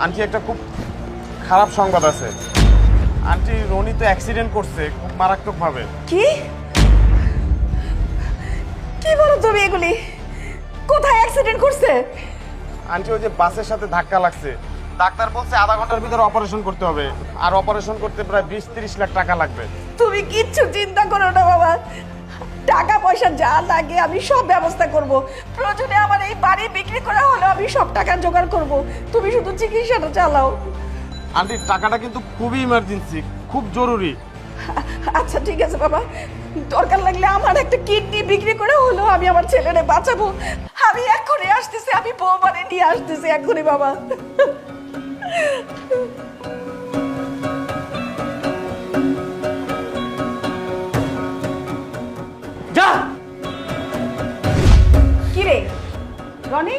Aunty একটা খুব খারাপ সংবাদ আছে। আন্টি রনি তো অ্যাক্সিডেন্ট করছে খুব মারাত্মকভাবে। কি কি বলো তুমি এগুলি? কোথায় অ্যাক্সিডেন্ট করছে? আন্টি ওই যে বাসের সাথে ধাক্কা লাগছে, ডাক্তার বলছে আধা ঘন্টার ভিতরে অপারেশন করতে হবে, আর অপারেশন করতে প্রায় 20-30 লাখ টাকা লাগবে। তুমি কিচ্ছু চিন্তা করো না বাবা, টাকা পয়সা যা লাগে আমি সব ব্যবস্থা করব। প্রয়োজনে আমার এই বাড়ি বিক্রি করা হলো আমি সব টাকা জোগাড় করব, তুমি শুধু চিকিৎসাটা চালাও। আন্টি টাকাটা কিন্তু খুবই ইমার্জেন্সি, খুব জরুরি। আচ্ছা ঠিক আছে বাবা, দরকার লাগলে আমার একটা কিডনি বিক্রি করে হলো আমি আমার ছেলেরে বাঁচাবো। আমি এক্ষুনি আসতেছি, আমি বৌমারে নিয়ে আসতেছি এক্ষুনি বাবা। যা। কি রে রনি,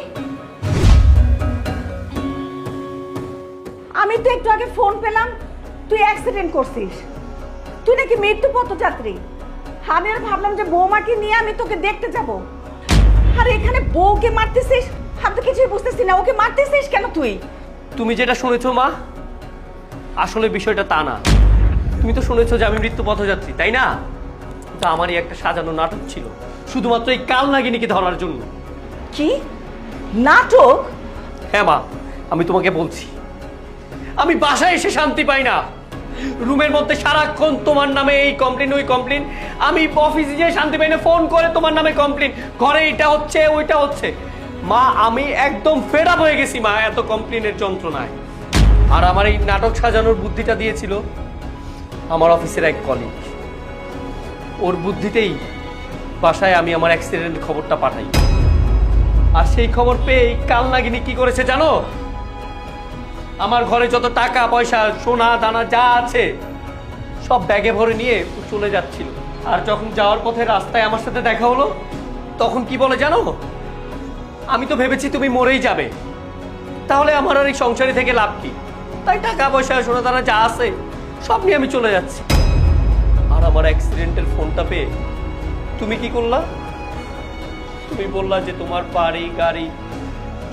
আমি তো একটু আগে ফোন পেলাম তুই অ্যাক্সিডেন্ট করছিস, তুই নাকি মৃত্যু পথযাত্রী। আমি আর ভাবলাম যে বৌমাকে নিয়ে আমি তোকে দেখতে যাব, আর এখানে বউকে মারতেছিস। আমি তো কিছুই বুঝতেছি না, ওকে মারতেছিস কেন তুই? তুমি যেটা শুনেছো মা, আসলে বিষয়টা তা না। তুমি তো শুনেছো যে আমি মৃত্যু পথযাত্রী, তাই না? তা আমারই একটা সাজানো নাটক ছিল, শুধুমাত্র এই কাল নাগিনীকে ধরার জন্য। কি নাটক? হ্যাঁ মা, আমি তোমাকে বলছি, আমি বাসায় এসে শান্তি পাই না। রুমের মধ্যে সারাক্ষণ তোমার নামে এই কমপ্লেন ওই কমপ্লেন, আমি অফিসে যেয়ে শান্তি পাই না, ফোন করে তোমার নামে কমপ্লেন, ঘরে এটা হচ্ছে ওইটা হচ্ছে। মা আমি একদম ফেড আপ হয়ে গেছি মা এত কমপ্লেনের যন্ত্রণায়। আর আমার এই নাটক সাজানোর বুদ্ধিটা দিয়েছিল আমার অফিসের এক কলিগ। ওর বুদ্ধিতেই বাসায় আমি আমার অ্যাক্সিডেন্ট খবরটা পাঠাই। আর সেই খবর পেয়ে কাল নাগিনী কি করেছে জানো? আমার ঘরে যত টাকা পয়সা সোনা দানা যা আছে সব ব্যাগে ভরে নিয়ে চলে যাচ্ছিল। আর যখন যাওয়ার পথে রাস্তায় আমার সাথে দেখা হলো, তখন কি বলে জানো? আমি তো ভেবেছি তুমি মরেই যাবে, তাহলে আমার আর এই সংসারে থেকে লাভ কি? তাই টাকা পয়সা সোনা দানা যা আছে সব নিয়ে আমি চলে যাচ্ছি। আর আমার অ্যাক্সিডেন্টের ফোনটা পেয়ে তুমি কি করলা? তুমি বললা যে তোমার বাড়ি গাড়ি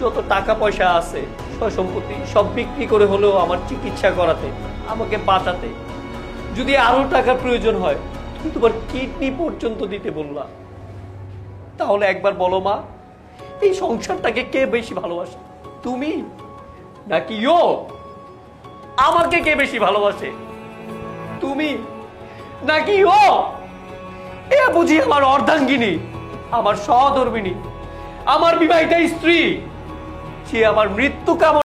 যত টাকা পয়সা আছে সয় সম্পত্তি সব বিক্রি করে হলেও আমার চিকিৎসা করাতে, আমাকে বাঁচাতে, যদি আরো টাকার প্রয়োজন হয় তুমি তোমার কিডনি পর্যন্ত দিতে বললা। তাহলে একবার বলো মা, এই সংসারটাকে কে বেশি ভালোবাসে, তুমি নাকি ও? আমাকে কে বেশি ভালোবাসে, তুমি নাকি ও? এ বুঝি আমার অর্ধাঙ্গিনী, আমার সহধর্মিনী, আমার বিবাহিতা স্ত্রী, সে আমার মৃত্যু কামনা